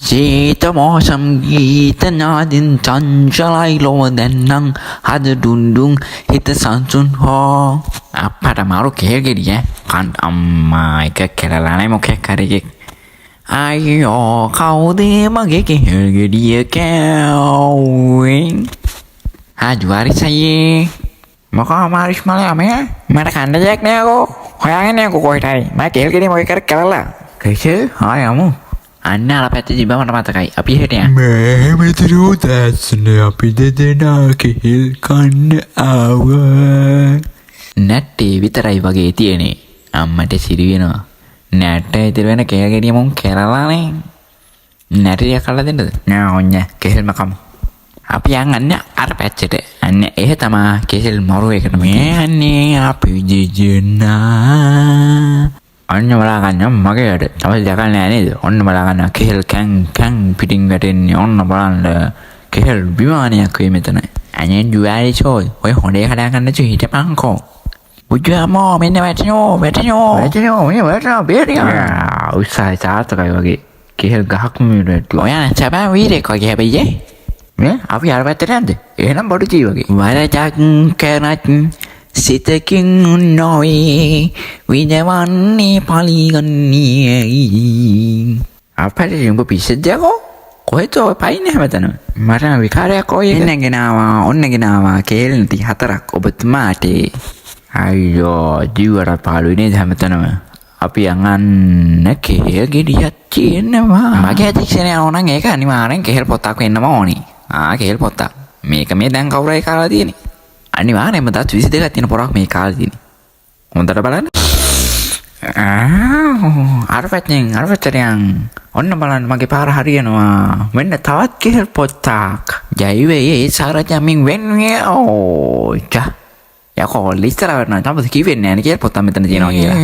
චේතමෝසම් ගීතනාදින් චංචලයි ලොව දැන්නම් හද ඩුන්ඩුන් හිත සංසුන් හෝ අපට මරු කෙල් ගෙඩිය කන් අම්මා එක කෙරලානේ මොකෙක් හරියෙක් අයියෝ කවුදේ මගේ කෙල් ගෙඩිය කෑවෙන් හාජුවාරිසයේ මොකා මාරිස් මලයා මේ මට කන්න දෙයක් නෑකෝ හොයාගෙන යකෝ කොහෙට හරි මම කෙල් ගෙඩිය මොකෙක් කර කරලා කෙසේ හාය යමු අන්න අර පැත්තේ තිබ්බ මට මතකයි අපි හෙට යන්න මේ මෙතනෝ දැස්නේ අපි දෙදෙනා කෙල් කන්න ආවා නැට්ටේ විතරයි වගේ තියෙන්නේ අම්මට සිරි වෙනවා නැට්ට ඉතිරි වෙන කෙල් ගෙඩිය මුන් කරලානේ නැටිය කල්ලා දෙන්නද නෑ ඔන්න කෙල්ම කමු අපි යන්න අර පැත්තට අන්න එහෙ තමා කෙල් මරු එකට මේ අන්නේ අපි දෙදෙනා අන්න බලා ගන්න මගේ යට තමයි දැකලා නෑ නේද ඔන්න බලා ගන්න කෙල් කැන් පිටින් වැටෙන්නේ ඔන්න බලන්න කෙල් විමානයක් වෙයි මෙතන අනේ ජුවාලි චෝයි ඔය හොඳේ හදා ගන්න චු හිටපන්කෝ උජාමෝ මෙන්න වැටෙනෝ මේ වැටෙනවා බේරියා උස්සයි තාත්තකයි වගේ කෙල් ගහක් මිරට ඔයා සබා වීරෙක් වගේ හැබැයි මේ අපි අර පැත්තට යන්නද එහෙනම් බඩු ජී වගේ වරජක් කරත් සිතකින් නොවේ විදවන්නේ පලිගන්නේ අපට උඹ පිස්සද්දයකෝ කොහෙද ඔය පයින්නේ හැමතැනම මට විකාරයක් ඔය ඔන්න ගෙනාවා කේල් නැති 4ක් ඔබතුමාට අයියෝ ජීවර පාළුයි නේද හැමතැනම අපි යන්න කේල් ගෙඩියක් තියෙනවා මගේ අධික්ෂණය ඕනනම් ඒක අනිවාර්යෙන් කේල් පොත්තක් වෙන්නම ඕනි කේල් පොත්තක් මේක මේ දැන් කවුරුයි කාලා තියෙන්නේ අනිවාර්යයෙන්ම දත් 22ක් තියෙන පොරක් මේ කාලේ තියෙන්නේ. හොඳට බලන්න. අර පැත්තෙන් ඔන්න බලන්න මගේ පාර හරියනවා. මෙන්න තවත් කෙල් පොත්තක්. ජෛවයේ සාරජමින් වෙන්නේ ඕචා. යකෝ ලිස්තර වරන තමයි කිව්වෙන්නේ නැහැ නේ කෙල් පොත්තක් මෙතන තියෙනවා කියලා.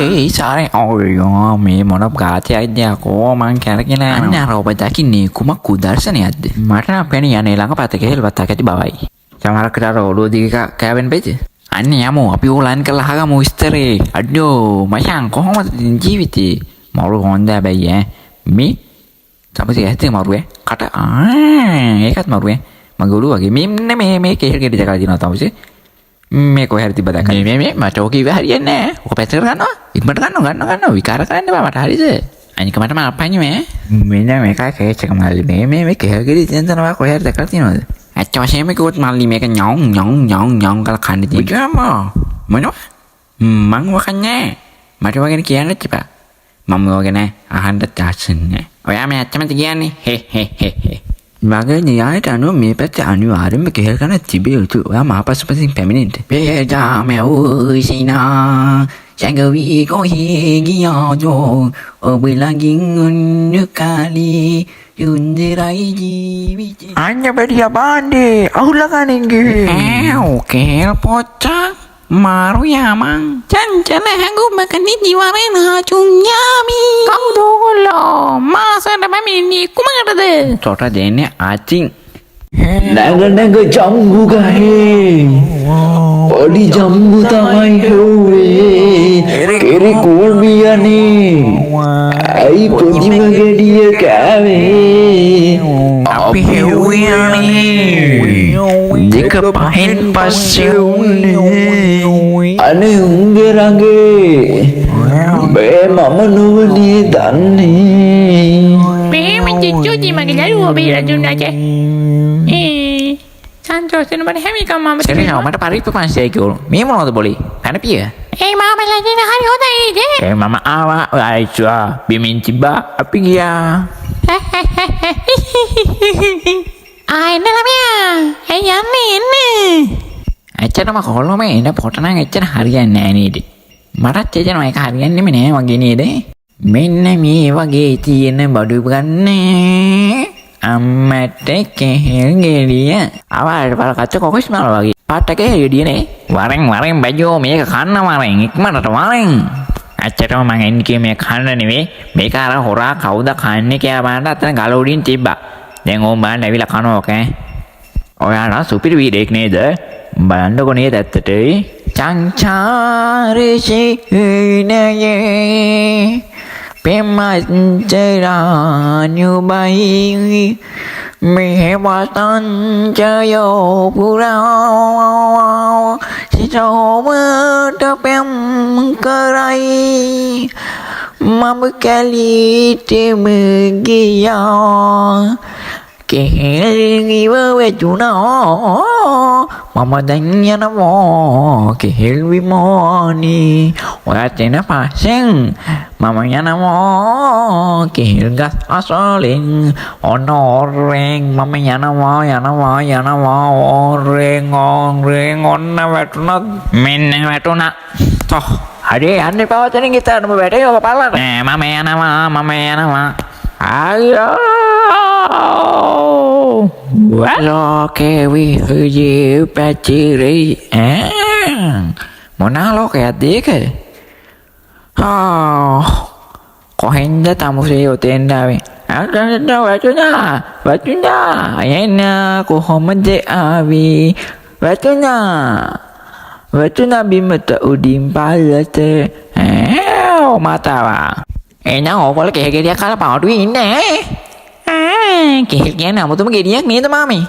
ඒ සාරේ ඔයෝ මේ මොන ගාතයයිද යකෝ මං කරගෙන අන්න අර ඔබ දකින්නේ කුමක් උදර්ශනයක්ද? මට නම් පෙනේ යන්නේ ළඟපත කෙල් පොත්තක් ඇති බවයි. සමහරකට අර ඔළුව දිග කෑවෙන්න බෑද? අන්න යමු අපි ඕලන් කරලා අහගමු විස්තරේ. අඩෝ මචං කොහොමද ජීවිතේ? මරු හොඳ හැබැයි මේ තමයි ඇත්තේ මරුවේ. කට ඒකත් මරුවේ. මගේ ඔළුව වගේ මෙන්න මේ කෙල් ගෙඩි දෙකක් දිනවා තමයි. මේ කොහේ හරි තිබ්බ දැක්කා. මේ මට ඕක ඉව හරියන්නේ නැහැ. ඕක පැත්තකට ගන්නවා. ඉක්මනට ගන්නවා. විකාර කරන්න බෑ මට හරිද? අනික මට මාප්පන්නේ මෙන්න මේකයි කේච් එක මල්ලි මේ කෙල් ගෙඩි දෙන්න තමයි කොහේ හරි දැක්කලා තියෙනවද? ඇත්ත වශයෙන්ම කිව්වොත් මල්ලි මේක ඤොං කරලා කන්න තියෙනවා. මොනවා? මං වකන්නේ. මට වගේ කියන්න එපා. මම වගේ නෑ අහන්න තාක්ෂන්නේ. ඔයා මේ ඇත්තමද කියන්නේ? හේ. මගේ න්‍යායට අනුව මේ පැත්තේ අනිවාර්යයෙන්ම කෙල් කන තිබිය යුතු. ඔයා මාපස්සපසින් පැමිණෙන්න. පේජාමේ උසිනා ජගවි කොහේ ගියාදෝ ඔබ ළඟින් උන්න කාලේ යුන්දරයි ජීවිතේ අන්න බඩිය බාන්නේ අහුලගනින්ගේ කෙල් පොත්තක් මාරු යාමං චංචල හැඟුමක නිදිවරෙන චුඤ්ඤාමි කවුද ඔයගොල්ලෝ මාසෙට පැමිණි කුමකටද චොට දෙන්නේ ආචින් නැග ජම්බු ගහේ පොඩි ජම්බු තමයි හෙව්වේ කෙරි කුල්මියනේ ඇයි පොඩිම ගෙඩිය කෑවේ අපි හෙව්වේ දෙක පහෙන් පස්සේ උන්නේ අනේ උංගේ රඟේ මේ මම නුවණේ දන්නේ මේ චුචි මගේ දරුවෝ බේරලා දුන්නාට සන්තෝෂෙන් මට හැමිකම් මම සරිනා මට පරිප්පු 500යි කිව්වලු මේ මොනවද බොලේ පැනපිය මාමලා කියන හරි හොඳයි නේද මම ආවා ආයිචා බිමින් තිබ්බා අපි ගියා එන්න ළමයා ඇයි යන්නේ ඇත්තටම කොහොමද එන්න පොට නම් එච්චර හරියන්නේ නැහැ නේද මටත් එතන ඒක හරියන්නේම නෑ වගේ නේද මෙන්න මේ වගේ තියෙන බඩු ගන්නේ අම්මට කෙල් ගෙඩිය අවල් බල කච්ච කොකස් මාල වගේ පාටක ගෙඩියනේ වරෙන් බජෝ මේක කන්න වරෙන් ඉක්මනට වරෙන් ඇත්තටම මං එන්නේ මේ කන්න නෙවෙයි මේක අර හොරා කවුද කන්නේ කියලා බලන්න අතන ගල උඩින් තිබ්බා දැන් ඕම් බලන්න ඇවිල්ලා කනවා ඕකේ ඔයාලා සුපිරි වීඩියෝ එක නේද බලන්නකො නේද ඇත්තට චංචාරේ ශීනයේ Pemancaraan bayi Mehebatan cahaya pulau Sesama tapem kerai Membekali temegia Kehilangi wajuna Mama tanya nama Kehilangi moni Watina pasang Mamanya nama Kehilangas asaling Onoreng Mamanya nama Oreng Onna watuna Minna watuna Toh Ade bawa tadi kita Nama beda ya kepala Mamanya nama Ayo Lo kewi huji paciri Mona lo kayak dia ke Kok hendak tamu saya tenda we Ada batunya Ayana ko homade abi Batunya bimata udim palate Mata wa Enak ko lagi dia kalah pau duit ini Kayaknya namu tuh begini nih tuh mami